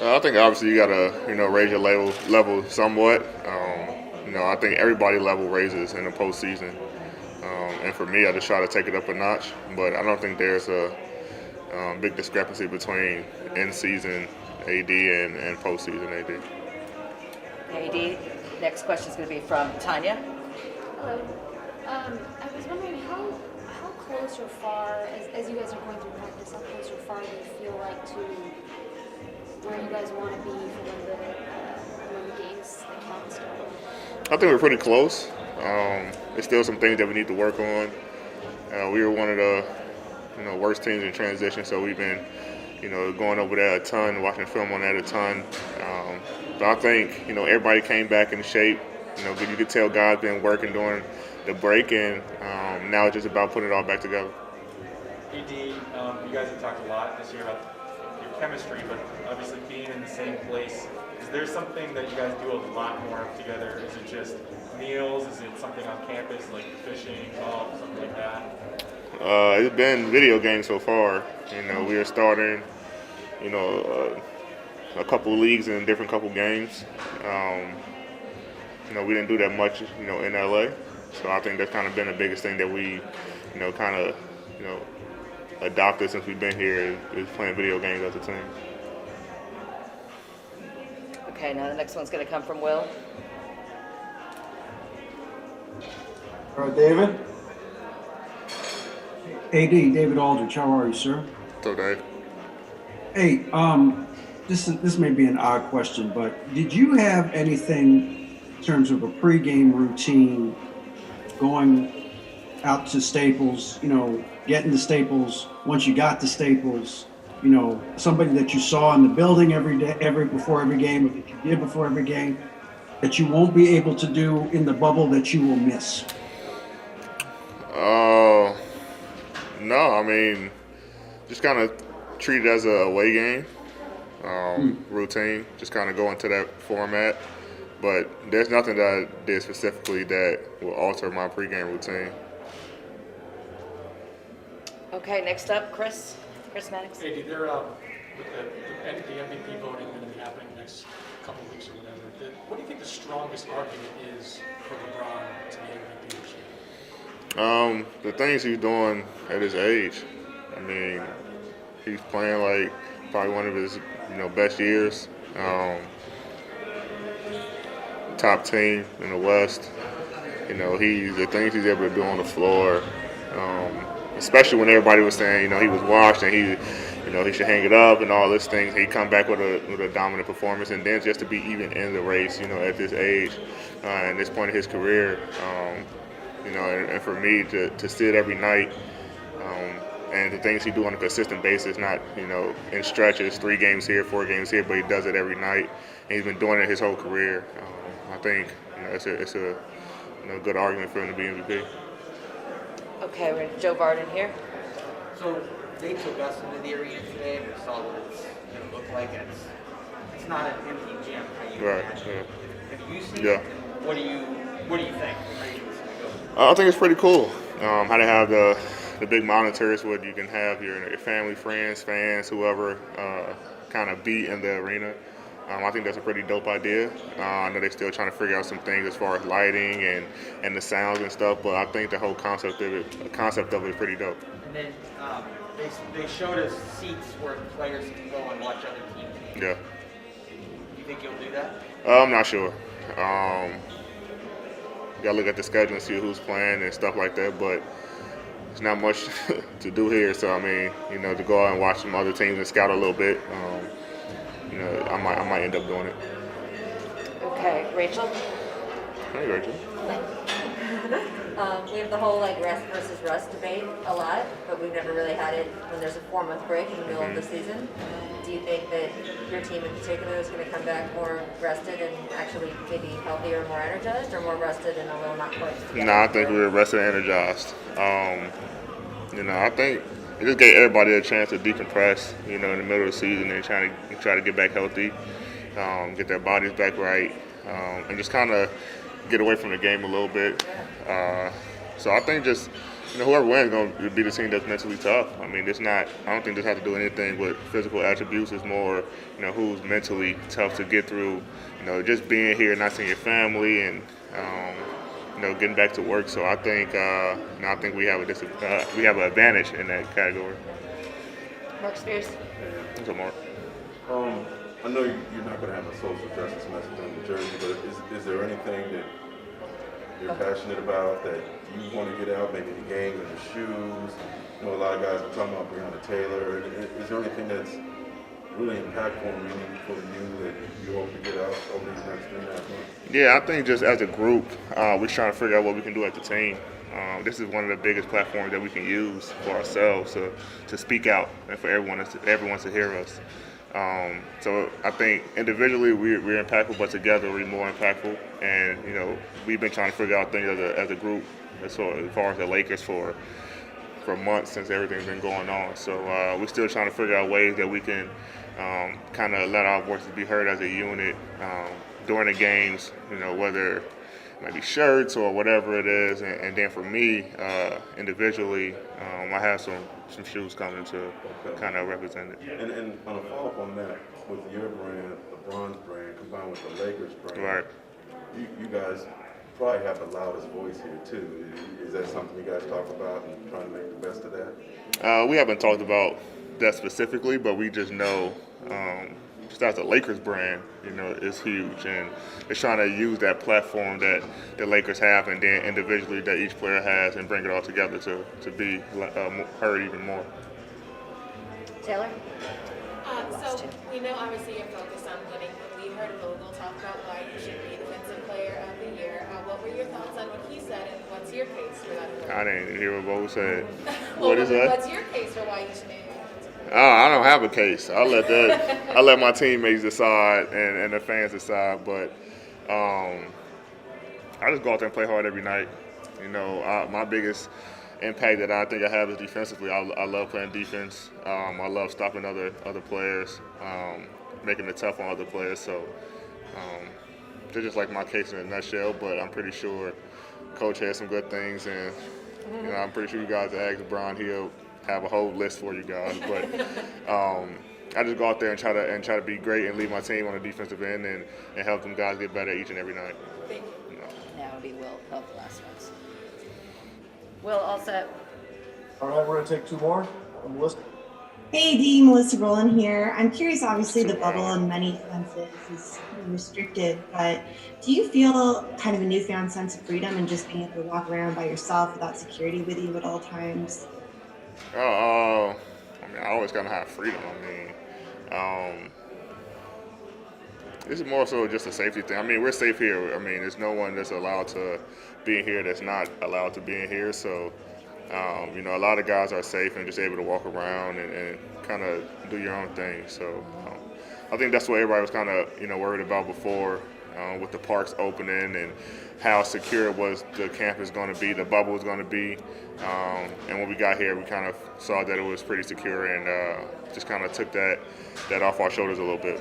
I think obviously you gotta raise your level somewhat. I think everybody level raises in the postseason, and for me, I just try to take it up a notch. But I don't think there's a big discrepancy between in-season AD and postseason AD. AD, next question is going to be from Tanya. Hello. I was wondering how close or far, as you guys are going through practice, how close or far do you feel like to where you guys want to be for when the games like about to start? I think we're pretty close. There's still some things that we need to work on. We were one of the worst teams in transition, so we've been going over that a ton, watching film on that a ton. But I think everybody came back in shape. You could tell God's been working during the break, and now it's just about putting it all back together. AD, you guys have talked a lot this year about your chemistry, but obviously being in the same place. Is there something that you guys do a lot more of together? Is it just meals? Is it something on campus like fishing, golf, something like that? It's been video games so far. We are starting, a couple leagues in different couple games. We didn't do that much, in LA. So I think that's kind of been the biggest thing that we, kind of, adopted since we've been here is playing video games as a team. Okay, now the next one's going to come from Will. All right, David. AD, David Aldrich, how are you, sir? So, Dave. Hey, this may be an odd question, but did you have anything in terms of a pregame routine going out to Staples, getting to Staples, once you got to Staples, somebody that you saw in the building every day, before every game, or that you did before every game, that you won't be able to do in the bubble that you will miss? No, I mean, just kind of treat it as a away game routine. Just kind of go into that format. But there's nothing that I did specifically that will alter my pregame routine. Okay, next up, Chris Maddox. Hey, they're with the MVP voting going to be happening next couple of weeks or whatever. What do you think the strongest argument is for LeBron to be MVP this year? The things he's doing at his age. I mean, he's playing like probably one of his best years. Top team in the West. The things he's able to do on the floor. Especially when everybody was saying, he was washed and he should hang it up and all these things. He come back with a dominant performance, and then just to be even in the race, at this age, and this point of his career, and for me to see it every night, and the things he do on a consistent basis, not in stretches, 3 games here, 4 games here, but he does it every night, and he's been doing it his whole career. I think it's a good argument for him to be MVP. Okay, we're Joe Varden here. So they took us into the arena today. We saw what it's going to look like. And it's not an empty gym. How you Right. imagine. Yeah. Have you seen Yeah. it? What do you think? How do you think it's I think it's pretty cool how they have the big monitors where you can have your family, friends, fans, whoever kind of be in the arena. I think that's a pretty dope idea. I know they're still trying to figure out some things as far as lighting and the sounds and stuff, but I think the whole concept of it is pretty dope. And then they showed us seats where players can go and watch other teams. Yeah. You think you'll do that? I'm not sure. Got to look at the schedule and see who's playing and stuff like that, but there's not much to do here. So, I mean, to go out and watch some other teams and scout a little bit, I might end up doing it. Okay, Rachel. Hey, Rachel. We have the whole rest versus rust debate a lot, but we've never really had it when there's a 4-month break in the middle of the season. Do you think that your team in particular is going to come back more rested and actually maybe healthier and more energized, or more rested and a little not quite together? No, I think we were rested and energized. I think it just gave everybody a chance to decompress, in the middle of the season and try to get back healthy, get their bodies back right, and just kind of get away from the game a little bit. So I think just whoever wins is going to be the team that's mentally tough. I mean, it's not. I don't think this has to do anything with physical attributes. It's more, who's mentally tough to get through. Just being here, not seeing your family, and getting back to work. So I think, I think we have we have an advantage in that category. Mark Spears. So Mark. I know you're not going to have a social justice message on the jersey, but is there anything that you're passionate about that you want to get out? Maybe the game or the shoes. A lot of guys are talking about Breonna Taylor. Is there anything that's really impactful and meaningful to you that you hope to get out over these next 3.5 months? Yeah, I think just as a group, we're trying to figure out what we can do as a team. This is one of the biggest platforms that we can use for ourselves to speak out and for everyone to hear us. So I think individually we're impactful, but together we're more impactful. And we've been trying to figure out things as a group, as far as the Lakers for months since everything's been going on. So we're still trying to figure out ways that we can kind of let our voices be heard as a unit during the games. Whether maybe shirts or whatever it is, and then for me individually, I have some shoes coming to kind of represent it. And on a follow-up on that, with your brand, the Bronze brand, combined with the Lakers brand, Right. You guys probably have the loudest voice here too. Is that something you guys talk about and trying to make the best of that? We haven't talked about that specifically, but we just know just as the Lakers brand, is huge, and it's trying to use that platform that the Lakers have, and then individually that each player has, and bring it all together to be heard even more. Taylor? So we know obviously you're focused on winning, but we heard Vogel talk about why you should be Defensive Player of the Year. What were your thoughts on what he said, and what's your case for that award? I didn't hear what Bo said. Well, What is that? What's your case for why you should be Defensive Player? I don't have a case. I let my teammates decide and the fans decide. But I just go out there and play hard every night. My biggest impact that I think I have is defensively. I love playing defense. I love stopping other players, making it tough on other players. So they're just like my case in a nutshell. But I'm pretty sure Coach has some good things, and I'm pretty sure you guys ask Brian, he'll have a whole list for you guys. But I just go out there and try to be great and lead my team on the defensive end and help them guys get better each and every night. Thank you. Now it'll be Will of the last ones. Will, all set. All right, we're going to take 2 more on the list. Hey, D, Melissa Rowland here. I'm curious, obviously the bubble in many senses is restricted, but do you feel kind of a newfound sense of freedom in just being able to walk around by yourself without security with you at all times? I always kind of have freedom. This is more so just a safety thing. We're safe here. There's no one that's allowed to be in here that's not allowed to be in here. So, a lot of guys are safe and just able to walk around and kind of do your own thing. So, I think that's what everybody was kind of, worried about before with the parks opening and how secure was the campus going to be, the bubble was going to be. And when we got here, we kind of saw that it was pretty secure and just kind of took that off our shoulders a little bit.